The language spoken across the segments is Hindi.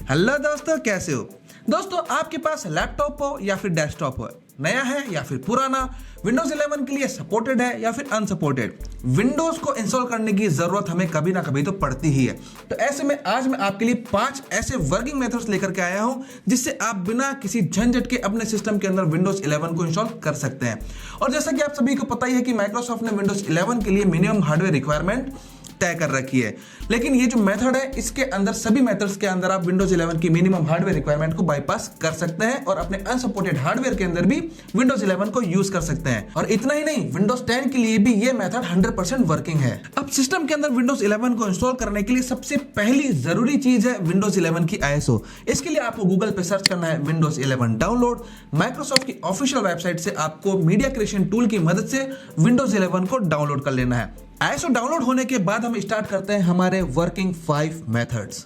हेलो दोस्तों, कैसे हो? दोस्तों, आपके पास लैपटॉप हो या फिर डेस्कटॉप हो, नया है या फिर पुराना, विंडोज 11 के लिए सपोर्टेड है या फिर अनसपोर्टेड, विंडोज को इंस्टॉल करने की जरूरत हमें कभी ना कभी तो पड़ती ही है। तो ऐसे में आज मैं आपके लिए 5 ऐसे वर्किंग मेथड्स लेकर के आया हूं जिससे आप बिना किसी झंझट के अपने सिस्टम के अंदर विंडोज 11 को इंस्टॉल कर सकते हैं। और जैसा कि आप सभी को पता ही है कि माइक्रोसॉफ्ट ने विंडोज 11 के लिए मिनिमम हार्डवेयर रिक्वायरमेंट तय कर रखी है, लेकिन ये जो मेथड है इसके अंदर सभी मेथड्स के अंदर आप विंडोज 11 की मिनिमम हार्डवेयर रिक्वायरमेंट को बाईपास कर सकते हैं और अपने अनसपोर्टेड हार्डवेयर के अंदर भी विंडोज 11 को यूज कर सकते हैं। और इतना ही नहीं, विंडोज 10 के लिए भी ये मेथड 100% वर्किंग है। अब सिस्टम के अंदर विंडोज 11 को इंस्टॉल करने के लिए सबसे पहली जरूरी चीज है विंडोज 11 की ISO। इसके लिए आपको गूगल पे सर्च करना है विंडोज 11 डाउनलोड। माइक्रोसॉफ्ट की ऑफिशियल वेबसाइट से आपको मीडिया क्रिएशन टूल की मदद से विंडोज 11 को डाउनलोड कर लेना है। ISO डाउनलोड होने के बाद हम स्टार्ट करते हैं हमारे वर्किंग 5 मेथड्स।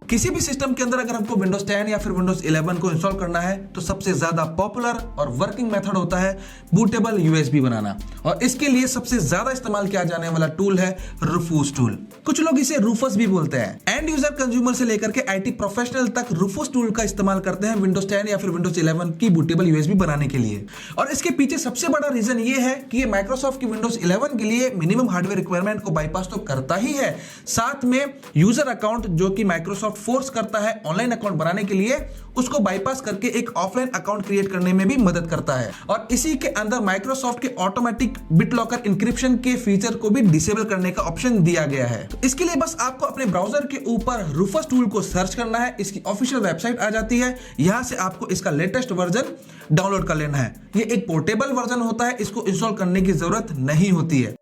किसी भी सिस्टम के अंदर अगर हमको विंडोज 10 या फिर विंडोज 11 को इंस्टॉल करना है तो सबसे ज्यादा पॉपुलर और वर्किंग मेथड होता है बूटेबल USB बनाना। और इसके लिए सबसे ज्यादा इस्तेमाल किया जाने वाला टूल है रूफूस टूल। कुछ लोग इसे रूफस भी बोलते हैं। एंड यूजर कंज्यूमर से लेकर के IT प्रोफेशनल तक रूफूस टूल का इस्तेमाल करते हैं विंडोज 10 या फिर विंडोज 11 की बूटेबल USB बनाने के लिए। और इसके पीछे सबसे बड़ा रीजन ये है कि ये माइक्रोसॉफ्ट की विंडोज 11 के लिए मिनिमम हार्डवेयर रिक्वायरमेंट को बाईपास तो करता ही है, साथ में यूजर अकाउंट जो कि माइक्रोसॉफ्ट फोर्स करता है ऑनलाइन अकाउंट बनाने के लिए, उसको बाईपास करके एक ऑफलाइन अकाउंट क्रिएट करने में भी मदद करता है। और इसी के अंदर माइक्रोसॉफ्ट के ऑटोमेटिक BitLocker इंक्रिप्शन के फीचर को भी डिसेबल करने का ऑप्शन दिया गया है। तो इसके लिए बस आपको अपने ब्राउजर के ऊपर रूफस टूल को सर्च करना है, इसकी ऑफिशियल वेबसाइट आ जाती है, यहां से आपको इसका लेटेस्ट वर्जन डाउनलोड कर लेना है। ये एक पोर्टेबल वर्जन होता है, इसको इंस्टॉल करने की जरूरत नहीं होती है।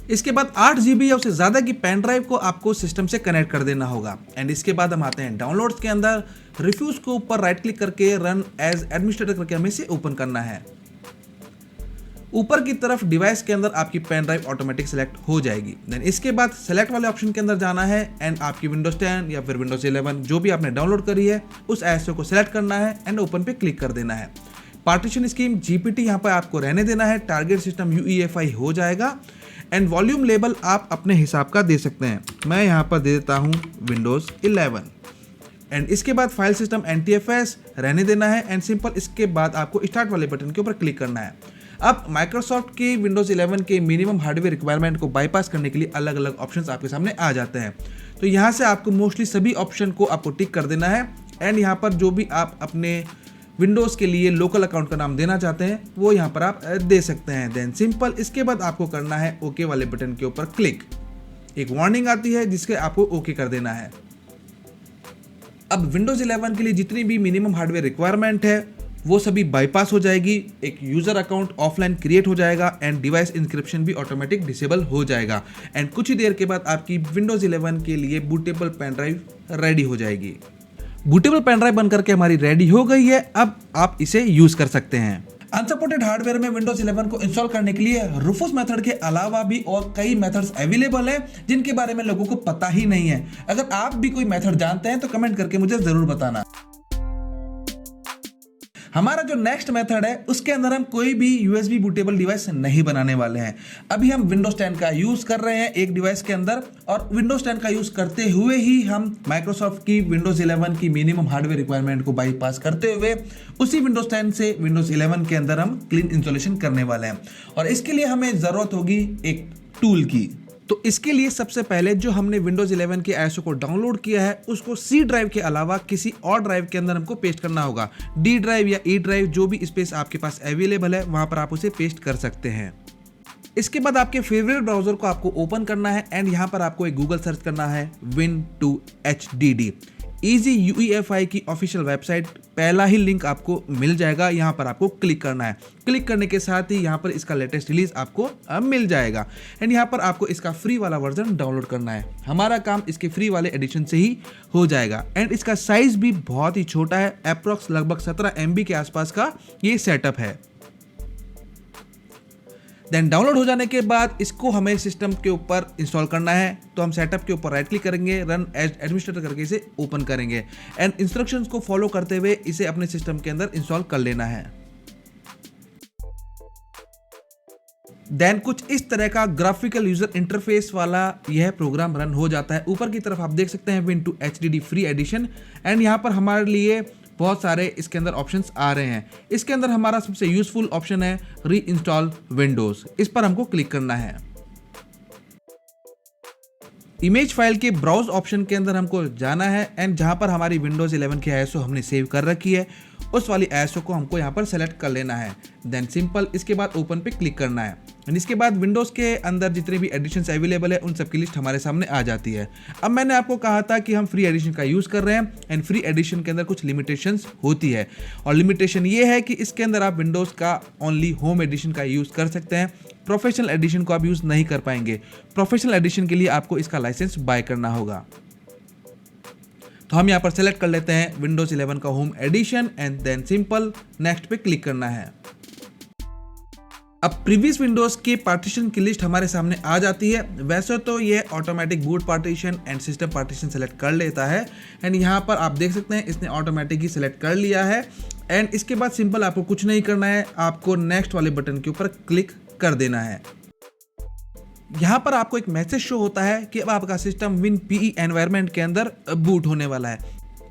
इसके बाद 8 GB या उससे ज्यादा की पेन ड्राइव को आपको सिस्टम से कनेक्ट कर देना होगा। एंड इसके बाद हम आते हैं डाउनलोड्स के अंदर। रिफ्यूज को ऊपर राइट क्लिक करके रन एज एडमिनिस्ट्रेटर करके हमें इसे ओपन करना है। ऊपर की तरफ डिवाइस के अंदर आपकी पेन ड्राइव ऑटोमेटिक सेलेक्ट हो जाएगी। देन इसके बाद सेलेक्ट वाले ऑप्शन के अंदर जाना है एंड आपकी विंडोज 10 या फिर विंडोज 11 जो भी आपने डाउनलोड करी है उस ISO को सेलेक्ट करना है एंड ओपन पे क्लिक कर देना है। पार्टीशन स्कीम GPT यहाँ पर आपको रहने देना है। टारगेट सिस्टम UEFI हो जाएगा एंड वॉल्यूम लेबल आप अपने हिसाब का दे सकते हैं। मैं यहाँ पर दे देता हूँ विंडोज 11 एंड इसके बाद फाइल सिस्टम NTFS रहने देना है एंड सिंपल। इसके बाद आपको स्टार्ट वाले बटन के ऊपर क्लिक करना है। अब माइक्रोसॉफ्ट की विंडोज 11 के मिनिमम हार्डवेयर रिक्वायरमेंट को बाईपास करने के लिए अलग अलग ऑप्शंस आपके सामने आ जाते हैं। तो यहाँ से आपको मोस्टली सभी ऑप्शन को आपको टिक कर देना है एंड यहाँ पर जो भी आप अपने विंडोज के लिए लोकल अकाउंट का नाम देना चाहते हैं वो यहाँ पर आप दे सकते हैं। देन सिंपल इसके बाद आपको करना है ओके वाले बटन के ऊपर क्लिक। एक वार्निंग आती है जिसके आपको ओके कर देना है। अब विंडोज 11 के लिए जितनी भी मिनिमम हार्डवेयर रिक्वायरमेंट है वो सभी बाईपास हो जाएगी। एक यूजर अकाउंट ऑफलाइन क्रिएट हो जाएगा एंड डिवाइस इंक्रिप्शन भी ऑटोमेटिक डिसेबल हो जाएगा एंड कुछ ही देर के बाद आपकी विंडोज 11 के लिए बूटेबल पेन ड्राइव रेडी हो जाएगी। बूटेबल पेन ड्राइव बनकर के हमारी रेडी हो गई है। अब आप इसे यूज कर सकते हैं। अनसपोर्टेड हार्डवेयर में विंडोज 11 को इंस्टॉल करने के लिए रूफूस मेथड के अलावा भी और कई मेथड्स अवेलेबल हैं जिनके बारे में लोगों को पता ही नहीं है। अगर आप भी कोई मेथड जानते हैं तो कमेंट करके मुझे जरूर बताना। हमारा जो नेक्स्ट मेथड है उसके अंदर हम कोई भी USB बूटेबल डिवाइस नहीं बनाने वाले हैं। अभी हम विंडोज 10 का यूज कर रहे हैं एक डिवाइस के अंदर और विंडोज 10 का यूज करते हुए ही हम माइक्रोसॉफ्ट की विंडोज 11 की मिनिमम हार्डवेयर रिक्वायरमेंट को बाईपास करते हुए उसी विंडोज 10 से विंडोज 11 के अंदर हम क्लीन इंस्टॉलेशन करने वाले हैं। और इसके लिए हमें जरूरत होगी एक टूल की। तो इसके लिए सबसे पहले जो हमने विंडोज 11 के ISO को डाउनलोड किया है उसको C ड्राइव के अलावा किसी और ड्राइव के अंदर हमको पेस्ट करना होगा। D ड्राइव या E ड्राइव जो भी स्पेस आपके पास अवेलेबल है वहां पर आप उसे पेस्ट कर सकते हैं। इसके बाद आपके फेवरेट ब्राउजर को आपको ओपन करना है एंड यहाँ पर आपको एक गूगल सर्च करना है Win2HDD। Easy UEFI की ऑफिशियल वेबसाइट पहला ही लिंक आपको मिल जाएगा। यहाँ पर आपको क्लिक करना है। क्लिक करने के साथ ही यहाँ पर इसका लेटेस्ट रिलीज आपको मिल जाएगा एंड यहाँ पर आपको इसका फ्री वाला वर्जन डाउनलोड करना है। हमारा काम इसके फ्री वाले एडिशन से ही हो जाएगा एंड इसका साइज भी बहुत ही छोटा है। अप्रॉक्स लगभग 17 MB के आसपास का ये सेटअप है। देन डाउनलोड हो जाने के बाद इसको हमें सिस्टम के ऊपर इंस्टॉल करना है। तो हम सेटअप के ऊपर राइट क्लिक करेंगे, रन एज एडमिनिस्ट्रेटर करके इसे ओपन करेंगे एंड इंस्ट्रक्शंस को फॉलो करते हुए इसे अपने सिस्टम के अंदर इंस्टॉल कर लेना है। देन कुछ इस तरह का ग्राफिकल यूजर इंटरफेस वाला यह प्रोग्राम रन हो जाता है। ऊपर की तरफ आप देख सकते हैं Win2 HDD free edition, and यहाँ पर हमारे लिए बहुत सारे इसके अंदर ऑप्शंस आ रहे हैं। इसके अंदर हमारा सबसे यूजफुल ऑप्शन है री इंस्टॉल विंडोज, इस पर हमको क्लिक करना है। इमेज फाइल के ब्राउज ऑप्शन के अंदर हमको जाना है, एंड जहां पर हमारी विंडोज 11 की ISO हमने सेव कर रखी है उस वाली ISO को हमको यहाँ पर सेलेक्ट कर लेना है। देन सिंपल इसके बाद ओपन पे क्लिक करना है, एंड इसके बाद विंडोज़ के अंदर जितने भी एडिशंस अवेलेबल है उन सब की लिस्ट हमारे सामने आ जाती है। अब मैंने आपको कहा था कि हम फ्री एडिशन का यूज़ कर रहे हैं, एंड फ्री एडिशन के अंदर कुछ लिमिटेशंस होती है, और लिमिटेशन ये है कि इसके अंदर आप विंडोज़ का ओनली होम एडिशन का यूज़ कर सकते हैं। प्रोफेशनल एडिशन को आप यूज़ नहीं कर पाएंगे। प्रोफेशनल एडिशन के लिए आपको इसका लाइसेंस बाय करना होगा। तो हम यहाँ पर सेलेक्ट कर लेते हैं विंडोज 11 का home edition, and then simple next पे क्लिक करना है। अब प्रीवियस विंडोज के पार्टीशन की लिस्ट हमारे सामने आ जाती है। वैसे तो ये automatic boot partition and system partition select कर लेता है, एंड यहाँ पर आप देख सकते हैं इसने ऑटोमेटिक ही सेलेक्ट कर लिया है। एंड इसके बाद सिंपल आपको कुछ नहीं करना है, आपको नेक्स्ट वाले बटन के ऊपर क्लिक कर देना है। यहाँ पर आपको एक मैसेज शो होता है कि अब आपका सिस्टम WinPE एनवायरनमेंट के अंदर बूट होने वाला है,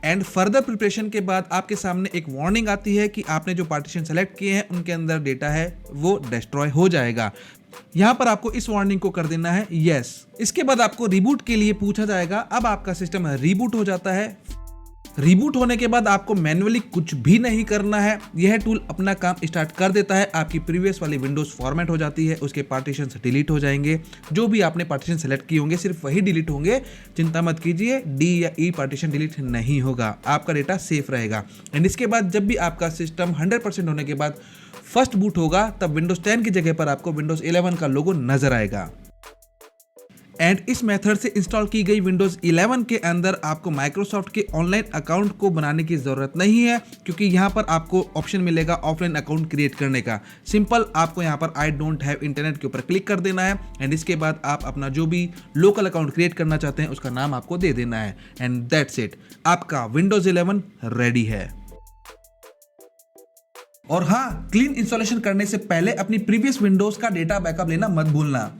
एंड फर्दर प्रिपरेशन के बाद आपके सामने एक वार्निंग आती है कि आपने जो पार्टीशन सेलेक्ट किए हैं उनके अंदर डेटा है वो डिस्ट्रॉय हो जाएगा। यहाँ पर आपको इस वार्निंग को कर देना है यस। इसके बाद आपको रिबूट के लिए पूछा जाएगा। अब आपका सिस्टम रिबूट हो जाता है। रिबूट होने के बाद आपको मैन्युअली कुछ भी नहीं करना है, यह टूल अपना काम स्टार्ट कर देता है। आपकी प्रीवियस वाली विंडोज फॉर्मेट हो जाती है, उसके पार्टीशंस डिलीट हो जाएंगे। जो भी आपने पार्टीशन सेलेक्ट किए होंगे सिर्फ वही डिलीट होंगे, चिंता मत कीजिए, D या E पार्टीशन डिलीट नहीं होगा, आपका डेटा सेफ रहेगा। एंड इसके बाद जब भी आपका सिस्टम 100% होने के बाद फर्स्ट बूट होगा तब विंडोज 10 की जगह पर आपको विंडोज 11 का लोगो नजर आएगा। एंड इस मेथड से इंस्टॉल की गई विंडोज 11 के अंदर आपको माइक्रोसॉफ्ट के ऑनलाइन अकाउंट को बनाने की ज़रूरत नहीं है, क्योंकि यहाँ पर आपको ऑप्शन मिलेगा ऑफलाइन अकाउंट क्रिएट करने का। सिंपल आपको यहाँ पर आई डोंट हैव इंटरनेट के ऊपर क्लिक कर देना है, एंड इसके बाद आप अपना जो भी लोकल अकाउंट क्रिएट करना चाहते हैं उसका नाम आपको दे देना है, एंड दैट्स इट, आपका विंडोज 11 रेडी है। और हाँ, क्लीन इंस्टॉलेशन करने से पहले अपनी प्रीवियस विंडोज का डेटा बैकअप लेना मत भूलना।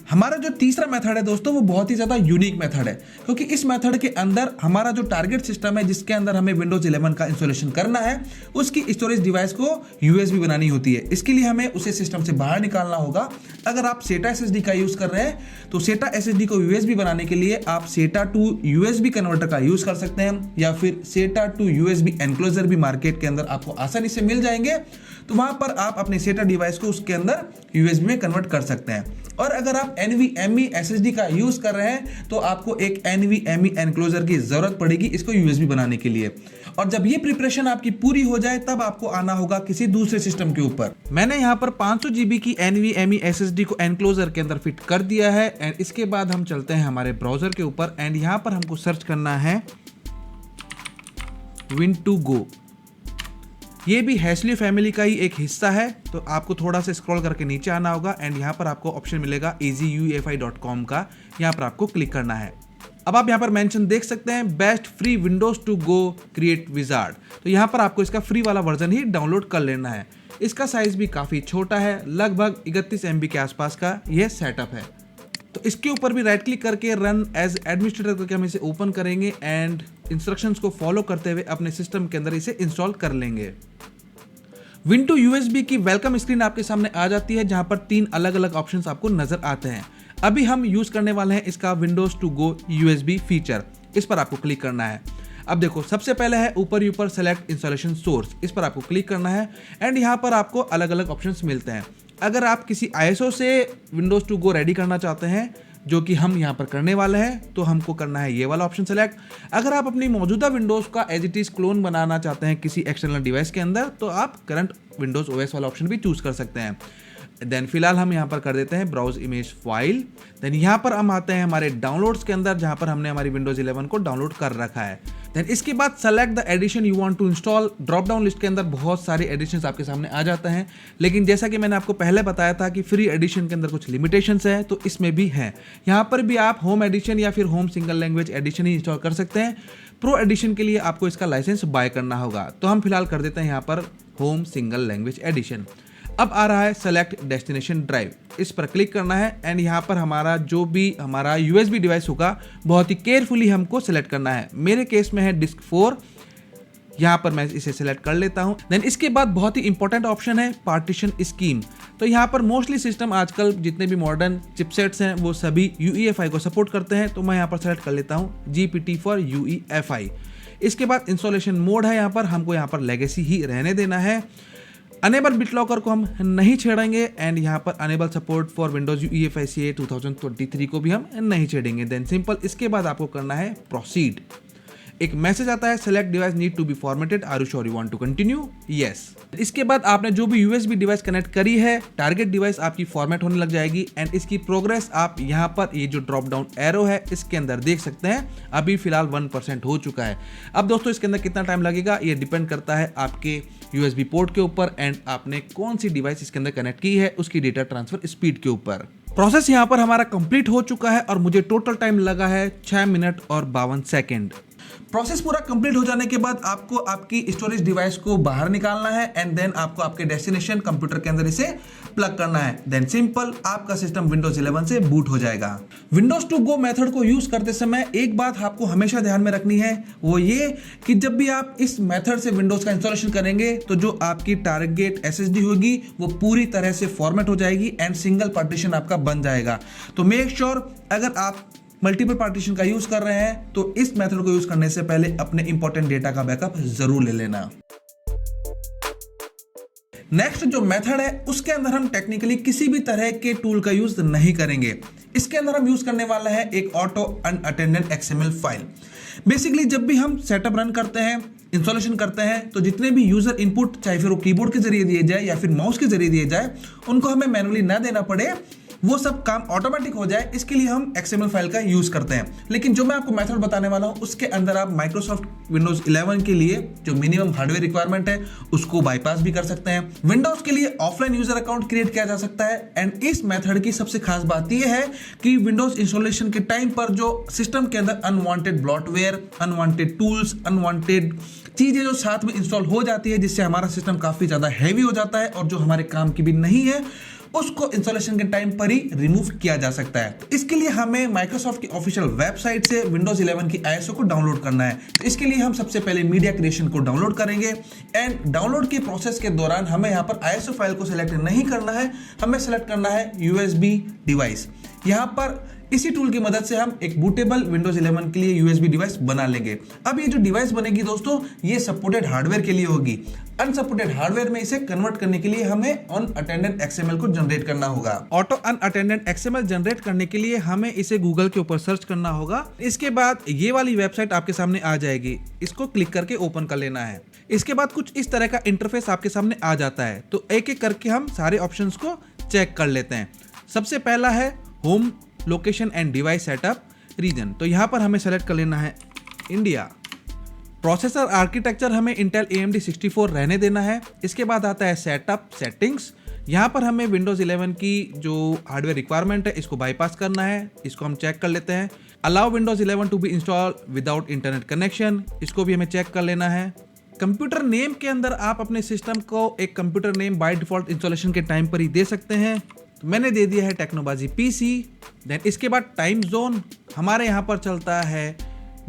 हमारा जो तीसरा मेथड है दोस्तों वो बहुत ही ज़्यादा यूनिक मेथड है, क्योंकि इस मेथड के अंदर हमारा जो टारगेट सिस्टम है जिसके अंदर हमें विंडोज 11 का इंस्टॉलेशन करना है उसकी स्टोरेज डिवाइस को USB बनानी होती है। इसके लिए हमें उसे सिस्टम से बाहर निकालना होगा। अगर आप SATA SSD का यूज़ कर रहे हैं तो SATA SSD को USB बनाने के लिए आप SATA to USB कन्वर्टर का यूज़ कर सकते हैं, या फिर SATA to USB एनक्लोजर भी मार्केट के अंदर आपको आसानी से मिल जाएंगे। तो वहाँ पर आप अपने SATA डिवाइस को उसके अंदर USB में कन्वर्ट कर सकते हैं। और अगर आप NVMe SSD का यूज़ कर रहे हैं तो आपको एक NVMe एनक्लोजर की ज़रूरत पड़ेगी इसको USB बनाने के लिए। और जब ये प्रिपरेशन आपकी पूरी हो जाए तब आपको आना होगा किसी दूसरे सिस्टम के ऊपर। मैंने यहाँ पर 500 GB की NVMe SSD को एनक्लोजर के अंदर फिट कर दिया है, एंड इसके बाद हम चलते हैं हमारे ब्राउज़र के ऊपर, एंड यहाँ पर हमको सर्च करना है Win2Go। ये भी हैशली फैमिली का ही एक हिस्सा है, तो आपको थोड़ा सा स्क्रॉल करके नीचे आना होगा, एंड यहाँ पर आपको ऑप्शन मिलेगा easyuefi.com का, यहाँ पर आपको क्लिक करना है। अब आप यहाँ पर मेंशन देख सकते हैं best free Windows to go create wizard, तो यहाँ पर आपको इसका फ्री वाला वर्जन ही डाउनलोड कर लेना है। इसका साइज भी काफ़ी छोटा है, लगभग 31 MB के आसपास का यह सेटअप है। तो इसके ऊपर भी राइट क्लिक करके रन एज एडमिनिस्ट्रेटर करके हम इसे ओपन करेंगे, एंड इंस्ट्रक्शंस को फॉलो करते हुए अपने सिस्टम के अंदर इसे इंस्टॉल कर लेंगे। Win2 USB की वेलकम स्क्रीन आपके सामने आ जाती है, जहां पर 3 अलग अलग ऑप्शंस आपको नजर आते हैं। अभी हम यूज करने वाले हैं इसका Windows to go USB feature, इस पर आपको क्लिक करना है। अब देखो, सबसे पहले है ऊपर सेलेक्ट इंस्टॉलेशन सोर्स, इस पर आपको क्लिक करना है, एंड यहाँ पर आपको अलग अलग ऑप्शंस मिलते हैं। अगर आप किसी ISO से विंडोज टू गो रेडी करना चाहते हैं, जो कि हम यहाँ पर करने वाले हैं, तो हमको करना है ये वाला ऑप्शन सेलेक्ट। अगर आप अपनी मौजूदा विंडोज़ का एज इट इज़ क्लोन बनाना चाहते हैं किसी एक्सटर्नल डिवाइस के अंदर, तो आप करंट विंडोज़ OS वाला ऑप्शन भी चूज़ कर सकते हैं। देन फिलहाल हम यहाँ पर कर देते हैं ब्राउज इमेज फाइल। देन यहाँ पर हम आते हैं हमारे डाउनलोड्स के अंदर, जहाँ पर हमने हमारी विंडोज 11 को डाउनलोड कर रखा है। देन इसके बाद select the edition you want to install. Drop down list के अंदर बहुत सारे एडिशंस आपके सामने आ जाते हैं, लेकिन जैसा कि मैंने आपको पहले बताया था कि फ्री एडिशन के अंदर कुछ लिमिटेशंस है, तो इसमें भी है। यहाँ पर भी आप होम एडिशन या फिर होम सिंगल लैंग्वेज एडिशन ही इंस्टॉल कर सकते हैं। प्रो एडिशन के लिए आपको इसका लाइसेंस बाय करना होगा, तो हम फिलहाल कर देते हैं यहाँ पर होम सिंगल लैंग्वेज एडिशन। अब आ रहा है सेलेक्ट डेस्टिनेशन ड्राइव, इस पर क्लिक करना है एंड यहाँ पर हमारा जो भी हमारा यूएसबी डिवाइस होगा बहुत ही केयरफुली हमको सेलेक्ट करना है। मेरे केस में है डिस्क 4, यहाँ पर मैं इसे सेलेक्ट कर लेता हूँ। देन इसके बाद बहुत ही इंपॉर्टेंट ऑप्शन है पार्टीशन स्कीम। तो यहाँ पर मोस्टली सिस्टम आजकल जितने भी मॉडर्न चिपसेट्स हैं वो सभी UEFI को सपोर्ट करते हैं, तो मैं यहाँ पर सेलेक्ट कर लेता हूँ GPT फॉर UEFI। इसके बाद इंस्टॉलेशन मोड है, यहाँ पर हमको यहाँ पर लेगेसी ही रहने देना है। अनेबल BitLocker को हम नहीं छेड़ेंगे एंड यहाँ पर enable support for Windows UEFI CA 2023 को भी हम नहीं छेड़ेंगे। देन सिंपल, इसके बाद आपको करना है प्रोसीड। एक मैसेज आता है select device need to be formatted, are you sure you want to continue, yes. इसके बाद आपने जो भी यूएसबी डिवाइस कनेक्ट करी है, टारगेट डिवाइस आपकी फॉर्मेट होने लग जाएगी एंड इसकी प्रोग्रेस आप यहाँ पर ये जो ड्रॉप डाउन एरो है इसके अंदर देख सकते हैं। अभी फिलहाल 1% हो चुका है। अब दोस्तों इसके अंदर कितना टाइम लगेगा ये डिपेंड करता है आपके यूएसबी पोर्ट के ऊपर एंड आपने कौन सी डिवाइस इसके अंदर कनेक्ट की है उसकी डेटा ट्रांसफर स्पीड के ऊपर। प्रोसेस यहाँ पर हमारा कंप्लीट हो चुका है और मुझे टोटल टाइम लगा है 6 मिनट और 52 सेकेंड। प्रोसेस पूरा कंप्लीट हो जाने के बाद आपको आपकी स्टोरेज डिवाइस को बाहर निकालना है एंड देन आपको आपके डेस्टिनेशन कंप्यूटर के अंदर इसे प्लग करना है। देन सिंपल, आपका सिस्टम विंडोज 11 से बूट हो जाएगा। विंडोज टू गो मेथड को यूज करते समय एक बात आपको हमेशा ध्यान में रखनी है, वो ये कि जब भी आप इस मेथड से विंडोज का इंस्टॉलेशन करेंगे तो जो आपकी टारगेट SSD होगी वो पूरी तरह से फॉर्मेट हो जाएगी एंड सिंगल पार्टीशन आपका बन जाएगा। तो मेक श्योर अगर आप मल्टीपल पार्टीशन का यूज कर रहे हैं तो इस मेथड को यूज करने से पहले अपने इंपॉर्टेंट डेटा का बैकअप जरूर ले लेना। नेक्स्ट जो मेथड है उसके अंदर हम टेक्निकली किसी भी तरह के टूल का यूज नहीं करेंगे। इसके अंदर हम यूज करने वाला है एक auto unattended XML file. Basically जब भी हम सेटअप रन करते हैं, इंस्टॉलेशन करते हैं, तो जितने भी यूजर इनपुट चाहे फिर वो कीबोर्ड के जरिए दिए जाए या फिर माउस के जरिए दिए जाए, उनको हमें मैनुअली ना देना पड़े, वो सब काम ऑटोमेटिक हो जाए, इसके लिए हम XML फाइल का यूज करते हैं। लेकिन जो मैं आपको मेथड बताने वाला हूं उसके अंदर आप माइक्रोसॉफ्ट विंडोज 11 के लिए जो मिनिमम हार्डवेयर रिक्वायरमेंट है उसको बाईपास भी कर सकते हैं। विंडोज के लिए ऑफलाइन यूजर अकाउंट क्रिएट किया जा सकता है एंड इस मेथड की सबसे खास बात यह है कि विंडोज इंस्टॉलेशन के टाइम पर जो सिस्टम के अंदर unwanted bloatware, unwanted tools, unwanted चीजें जो साथ में इंस्टॉल हो जाती है जिससे हमारा सिस्टम काफी ज्यादा हैवी हो जाता है और जो हमारे काम की भी नहीं है, उसको इंस्टॉलेशन के टाइम पर ही रिमूव किया जा सकता है। तो इसके लिए हमें माइक्रोसॉफ्ट की ऑफिशियल वेबसाइट से विंडोज 11 की ISO को डाउनलोड करना है। तो इसके लिए हम सबसे पहले मीडिया क्रिएशन को डाउनलोड करेंगे एंड डाउनलोड के प्रोसेस के दौरान हमें यहाँ पर ISO फाइल को सिलेक्ट नहीं करना है, हमें सिलेक्ट करना है USB डिवाइस। यहाँ पर इसी टूल की मदद से हम एक बूटेबल विंडोज 11 के लिए USB डिवाइस बना लेंगे। अब ये जो डिवाइस बनेगी दोस्तों, ये सपोर्टेड हार्डवेयर के लिए होगी। अनसपोर्टेड हार्डवेयर में इसे कन्वर्ट करने के लिए हमें अनअटेंडेड XML को जनरेट करना होगा। ऑटो अनअटेंडेड XML जनरेट करने के लिए हमें इसे गूगल के ऊपर सर्च करना होगा। इसके बाद ये वाली वेबसाइट आपके सामने आ जाएगी, इसको क्लिक करके ओपन कर लेना है। इसके बाद कुछ इस तरह का इंटरफेस आपके सामने आ जाता है। तो एक एक करके हम सारे ऑप्शंस को चेक कर लेते हैं। सबसे पहला है home location and device setup region. तो यहाँ पर हमें सेलेक्ट कर लेना है इंडिया। प्रोसेसर आर्किटेक्चर हमें इंटेल AMD 64 रहने देना है। इसके बाद आता है सेटअप सेटिंग्स। यहाँ पर हमें विंडोज 11 की जो हार्डवेयर रिक्वायरमेंट है इसको बाईपास करना है, इसको हम चेक कर लेते हैं। Allow Windows 11 to be install without internet connection, इसको भी हमें चेक कर लेना है। कंप्यूटर नेम के अंदर आप अपने सिस्टम को एक computer name by default installation के टाइम पर ही दे सकते हैं। तो मैंने दे दिया है टेक्नोबाजी PC। देन इसके बाद टाइम जोन हमारे यहाँ पर चलता है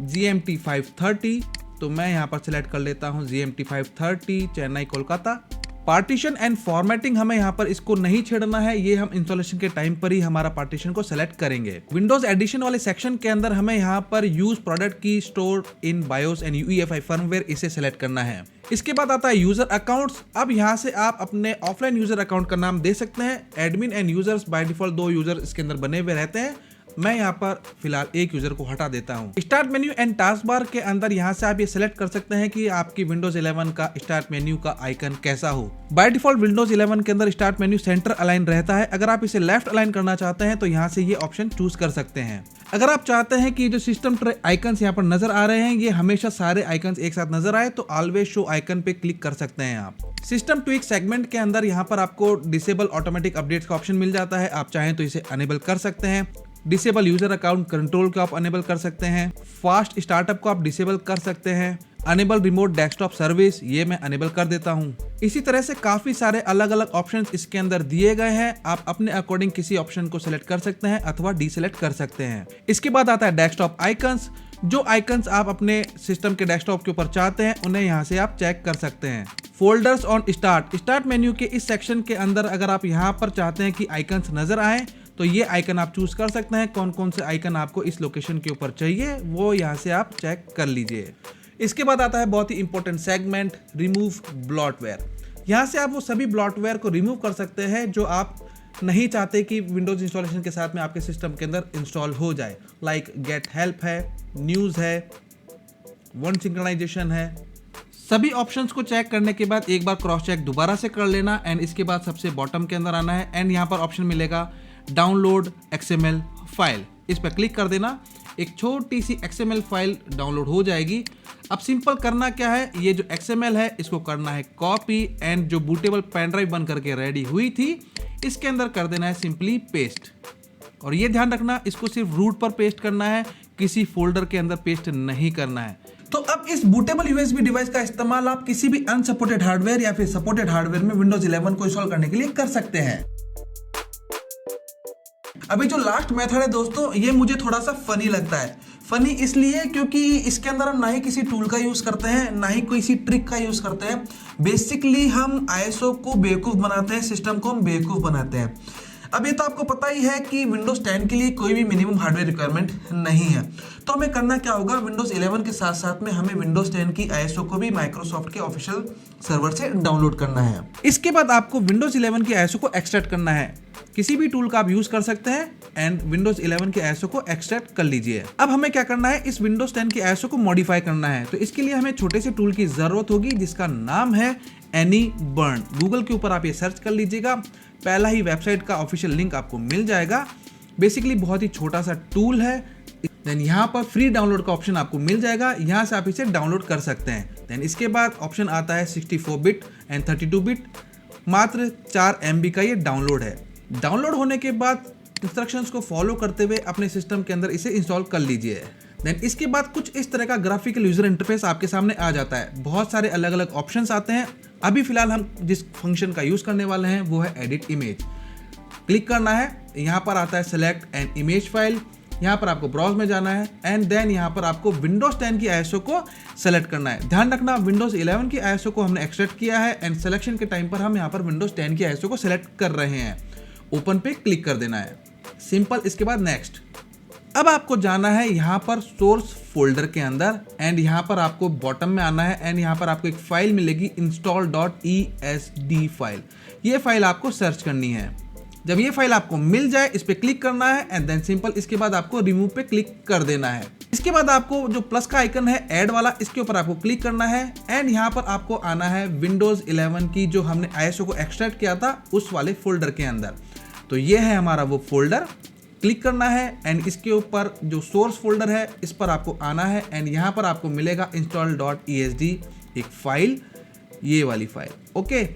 GMT 530, तो मैं यहाँ पर सिलेक्ट कर लेता हूँ GMT 530 Chennai Kolkata. Partition and formatting हमें यहाँ पर इसको नहीं छेड़ना है, ये हम इंस्टॉलेशन के टाइम पर ही हमारा पार्टीशन को सेलेक्ट करेंगे। विंडोज एडिशन वाले सेक्शन के अंदर हमें यहाँ पर यूज प्रोडक्ट की store in BIOS and UEFI firmware, इसे सेलेक्ट करना है। इसके बाद आता है यूजर अकाउंट्स। अब यहाँ से आप अपने ऑफलाइन यूजर अकाउंट का नाम दे सकते हैं। Admin and users by default 2 user इसके अंदर बने हुए रहते हैं। मैं यहाँ पर फिलहाल एक यूजर को हटा देता हूँ। Start menu and task bar के अंदर यहाँ से आप ये सिलेक्ट कर सकते हैं कि आपकी विंडोज 11 का स्टार्ट मेन्यू का आइकन कैसा हो। बाय डिफॉल्ट विंडोज 11 के अंदर स्टार्ट मेन्यू सेंटर अलाइन रहता है। अगर आप इसे लेफ्ट अलाइन करना चाहते हैं तो यहाँ से ये ऑप्शन चूज कर सकते हैं। अगर आप चाहते हैं कि जो सिस्टम ट्रे आइकन्स यहाँ पर नजर आ रहे हैं ये हमेशा सारे आइकन्स एक साथ नजर आए, तो ऑलवेज शो आइकन पे क्लिक कर सकते हैं आप। सिस्टम ट्विक सेगमेंट के अंदर यहाँ पर आपको डिसेबल ऑटोमेटिक अपडेट्स का ऑप्शन मिल जाता है। आप चाहें तो इसे अनेबल कर सकते हैं। डिसेबल यूजर अकाउंट कंट्रोल को आप अनेबल कर सकते हैं। फास्ट स्टार्टअप को आप डिसेबल कर सकते हैं। अनेबल रिमोट डेस्कटॉप सर्विस, ये मैं अनेबल कर देता हूँ। इसी तरह से काफी सारे अलग अलग ऑप्शंस इसके अंदर दिए गए हैं। आप अपने अकॉर्डिंग किसी ऑप्शन को सिलेक्ट कर सकते हैं अथवा डीसिलेक्ट कर सकते हैं। इसके बाद आता है डेस्कटॉप आइकन्स। जो आइकन्स आप अपने सिस्टम के डेस्कटॉप के ऊपर चाहते हैं उन्हें यहाँ से आप चेक कर सकते हैं। फोल्डर्स ऑन स्टार्ट मेन्यू के इस सेक्शन के अंदर अगर आप यहाँ पर चाहते हैं कि आइकन्स नजर आए तो ये आइकन आप चूज कर सकते हैं। कौन कौन से आइकन आपको इस लोकेशन के ऊपर चाहिए वो यहाँ से आप चेक कर लीजिए। इसके बाद आता है बहुत ही इंपॉर्टेंट सेगमेंट, रिमूव ब्लॉटवेयर। यहाँ से आप वो सभी ब्लॉटवेयर को रिमूव कर सकते हैं जो आप नहीं चाहते कि विंडोज इंस्टॉलेशन के साथ में आपके सिस्टम के अंदर इंस्टॉल हो जाए। लाइक गेट हेल्प है, न्यूज़ है, वन सिंक्रोनाइजेशन है। सभी ऑप्शंस को चेक करने के बाद एक बार क्रॉस चेक दोबारा से कर लेना एंड इसके बाद सबसे बॉटम के अंदर आना है एंड यहाँ पर ऑप्शन मिलेगा डाउनलोड XML फाइल। इस पर क्लिक कर देना, एक छोटी सी XML फाइल डाउनलोड हो जाएगी। अब सिंपल करना क्या है, ये जो XML है इसको करना है कॉपी एंड जो बूटेबल पेन ड्राइव बन करके रेडी हुई थी इसके अंदर कर देना है सिंपली पेस्ट। और ये ध्यान रखना इसको सिर्फ रूट पर पेस्ट करना है, किसी फोल्डर के अंदर पेस्ट नहीं करना है। तो अब इस बूटेबल USB डिवाइस का इस्तेमाल आप किसी भी अनसपोर्टेड हार्डवेयर या फिर सपोर्टेड हार्डवेयर में विंडोज 11 को इंस्टॉल करने के लिए कर सकते हैं। अभी जो लास्ट मेथड है दोस्तों, ये मुझे थोड़ा सा फनी लगता है। फनी इसलिए क्योंकि इसके अंदर हम ना ही किसी टूल का यूज करते हैं ना ही किसी ट्रिक का यूज करते हैं। बेसिकली हम ISO को बेवकूफ बनाते हैं, सिस्टम को हम बेवकूफ बनाते हैं। अब ये तो आपको पता ही है कि विंडोज 10 के लिए कोई भी मिनिमम हार्डवेयर रिक्वायरमेंट नहीं है। तो हमें करना क्या होगा, विंडोज 11 के साथ साथ में हमें विंडोज 10 की ISO को भी माइक्रोसॉफ्ट के ऑफिशियल सर्वर से डाउनलोड करना है। इसके बाद आपको विंडोज 11 की ISO को एक्सट्रैक्ट करना है। किसी भी टूल का आप यूज कर सकते हैं एंड विंडोज 11 की ISO को एक्सट्रैक्ट कर लीजिए। अब हमें क्या करना है, इस विंडोज 10 की ISO को मॉडिफाई करना है। तो इसके लिए हमें छोटे से टूल की जरूरत होगी जिसका नाम है AnyBurn। गूगल के ऊपर आप ये सर्च कर लीजिएगा, पहला ही वेबसाइट का ऑफिशियल लिंक आपको मिल जाएगा। बेसिकली बहुत ही छोटा सा टूल है। देन यहाँ पर फ्री डाउनलोड का ऑप्शन आपको मिल जाएगा, यहाँ से आप इसे डाउनलोड कर सकते हैं। देन इसके बाद ऑप्शन आता है 64 बिट एंड 32 बिट। मात्र 4 MB का ये डाउनलोड है। डाउनलोड होने के बाद इंस्ट्रक्शंस को फॉलो करते हुए अपने सिस्टम के अंदर इसे इंस्टॉल कर लीजिए। देन इसके बाद कुछ इस तरह का ग्राफिकल यूजर इंटरफेस आपके सामने आ जाता है। बहुत सारे अलग अलग ऑप्शंस आते हैं। अभी फिलहाल हम जिस फंक्शन का यूज करने वाले हैं वो है एडिट इमेज। क्लिक करना है, यहाँ पर आता है सेलेक्ट एन इमेज फाइल। यहाँ पर आपको ब्राउज में जाना है एंड देन यहाँ पर आपको विंडोज 10 की ISO को सेलेक्ट करना है। ध्यान रखना विंडोज 11 की ISO को हमने एक्सट्रैक्ट किया है एंड सिलेक्शन के टाइम पर हम यहाँ पर विंडोज 10 की ISO को सेलेक्ट कर रहे हैं। ओपन पे क्लिक कर देना है, सिंपल। इसके बाद नेक्स्ट। अब आपको जाना है यहाँ पर सोर्स फोल्डर के अंदर एंड यहाँ पर आपको बॉटम में आना है एंड यहाँ पर आपको एक फाइल मिलेगी install.esd फाइल। ये फाइल आपको सर्च करनी है। जब ये फाइल आपको मिल जाए इस पे क्लिक करना है एंड देन सिंपल इसके बाद आपको रिमूव पे क्लिक कर देना है। इसके बाद आपको जो प्लस का आइकन है ऐड वाला, इसके ऊपर आपको क्लिक करना है एंड यहाँ पर आपको आना है विंडोज 11 की जो हमने ISO को एक्सट्रैक्ट किया था उस वाले फोल्डर के अंदर। तो ये है हमारा वो फोल्डर। क्लिक करना है एंड इसके ऊपर जो सोर्स फोल्डर है इस पर आपको आना है एंड यहाँ पर आपको मिलेगा install.esd एक फाइल, ये वाली file. Okay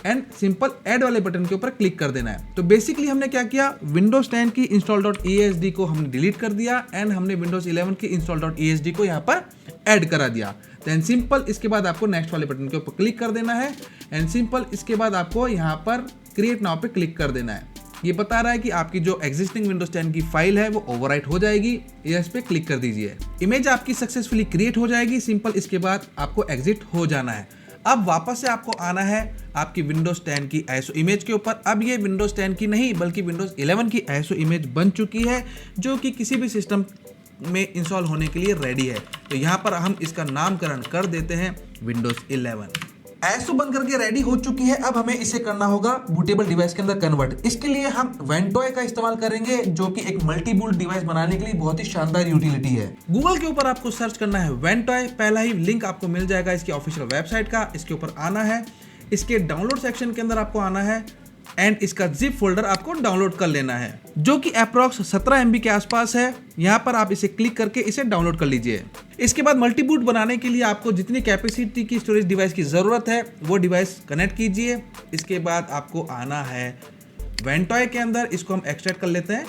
and simple add वाले बटन के ऊपर क्लिक कर देना है। तो बेसिकली हमने क्या किया, विंडोज 10 की install.esd को हमने डिलीट कर दिया एंड हमने विंडोज 11 की install.esd को यहाँ पर ऐड करा दिया। देन सिंपल इसके बाद आपको नेक्स्ट वाले बटन के ऊपर क्लिक कर देना है एंड सिंपल इसके बाद आपको यहाँ पर क्रिएट नाउ पे क्लिक कर देना है। ये बता रहा है कि आपकी जो एग्जिस्टिंग विंडोज 10 की फाइल है वो ओवरराइट हो जाएगी। इस पे क्लिक कर दीजिए, इमेज आपकी सक्सेसफुली क्रिएट हो जाएगी। सिंपल इसके बाद आपको एग्जिट हो जाना है। अब वापस से आपको आना है आपकी विंडोज 10 की ISO इमेज के ऊपर। अब ये विंडोज 10 की नहीं बल्कि विंडोज 11 की ISO इमेज बन चुकी है जो कि किसी भी सिस्टम में इंस्टॉल होने के लिए रेडी है। तो यहाँ पर हम इसका नामकरण कर देते हैं विंडोज 11। ISO बन करके रेडी हो चुकी है। अब हमें इसे करना होगा बूटेबल डिवाइस के अंदर कन्वर्ट। इसके लिए हम वेंटॉय का इस्तेमाल करेंगे जो कि एक मल्टी बूट डिवाइस बनाने के लिए बहुत ही शानदार यूटिलिटी है। गूगल के ऊपर आपको सर्च करना है वेंटॉय। पहला ही लिंक आपको मिल जाएगा इसकी ऑफिशियल वेबसाइट का। इसके ऊपर आना है, इसके डाउनलोड सेक्शन के अंदर आपको आना है एंड इसका जिप फोल्डर आपको डाउनलोड कर लेना है जो कि अप्रॉक्स 17 MB के आसपास है। यहाँ पर आप इसे क्लिक करके इसे डाउनलोड कर लीजिए। इसके बाद मल्टीबूट बनाने के लिए आपको जितनी कैपेसिटी की स्टोरेज डिवाइस की ज़रूरत है वो डिवाइस कनेक्ट कीजिए। इसके बाद आपको आना है वेंटॉय के अंदर, इसको हम एक्सट्रैक्ट कर लेते हैं।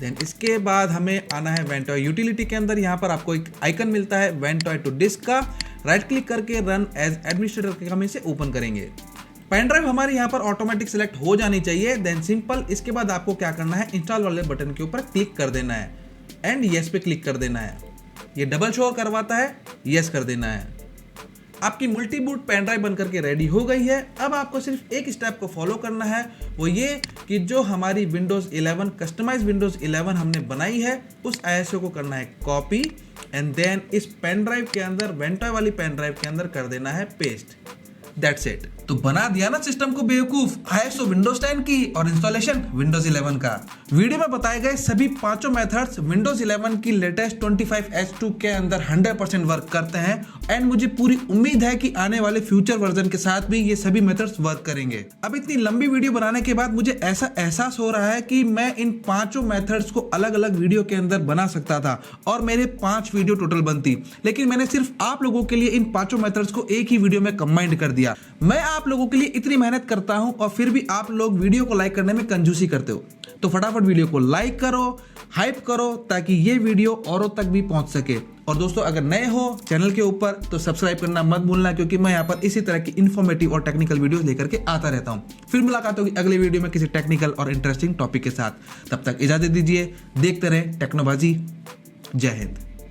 देन इसके बाद हमें आना है वेंटॉय यूटिलिटी के अंदर। यहाँ पर आपको एक आइकन मिलता है वेंटॉय टू डिस्क का, राइट क्लिक करके रन एज एडमिनिस्ट्रेटर करके हम इसे ओपन करेंगे। पेन ड्राइव हमारी यहाँ पर ऑटोमेटिक सिलेक्ट हो जानी चाहिए। देन सिंपल इसके बाद आपको क्या करना है, इंस्टॉल वाले बटन के ऊपर क्लिक कर देना है एंड यस पे क्लिक कर देना है। ये डबल शो करवाता है, यस कर देना है। आपकी मल्टी बूट पेन ड्राइव बनकर के रेडी हो गई है। अब आपको सिर्फ एक स्टेप को फॉलो करना है, वो ये कि जो हमारी विंडोज 11 कस्टमाइज विंडोज 11 हमने बनाई है उस ISO को करना है कॉपी एंड देन इस पेन ड्राइव के अंदर, वेंटॉय वाली पेन ड्राइव के अंदर कर देना है पेस्ट। That's it. तो बना दिया ना सिस्टम को बेवकूफ, ISO विंडोज 10 की और इंस्टॉलेशन विंडोज 11 का। वीडियो में बताए गए सभी पांचों मेथड्स विंडोज 11 की लेटेस्ट 25H2 के अंदर 100% वर्क करते हैं एंड मुझे पूरी उम्मीद है कि आने वाले फ्यूचर वर्जन के साथ भी ये सभी मेथड्स वर्क करेंगे। अब इतनी लंबी वीडियो बनाने के बाद मुझे ऐसा एहसास हो रहा है कि मैं इन पांचों मेथड्स को अलग अलग वीडियो के अंदर बना सकता था और मेरे 5 वीडियो टोटल बनती, लेकिन मैंने सिर्फ आप लोगों के लिए इन पांचों मेथड्स को एक ही वीडियो में कंबाइंड कर दिया। मैं आप लोगों के लिए इतनी मेहनत करता हूं और फिर भी आप लोग वीडियो को लाइक करने में कंजूसी करते हो। तो फटाफट वीडियो को लाइक करो, हाइप करो ताकि ये वीडियो औरों तक भी पहुंच सके। और दोस्तों अगर नए हो चैनल के ऊपर तो सब्सक्राइब करना मत भूलना, क्योंकि मैं यहाँ पर इसी तरह की इन्फॉर्मेटिव और टेक्निकल वीडियोस लेकर के आता रहता हूँ। फिर मुलाकात होगी अगले वीडियो में किसी टेक्निकल और इंटरेस्टिंग टॉपिक के साथ। तब तक इजाजत दीजिए, देखते रहें टेक्नोबाजी। जय हिंद।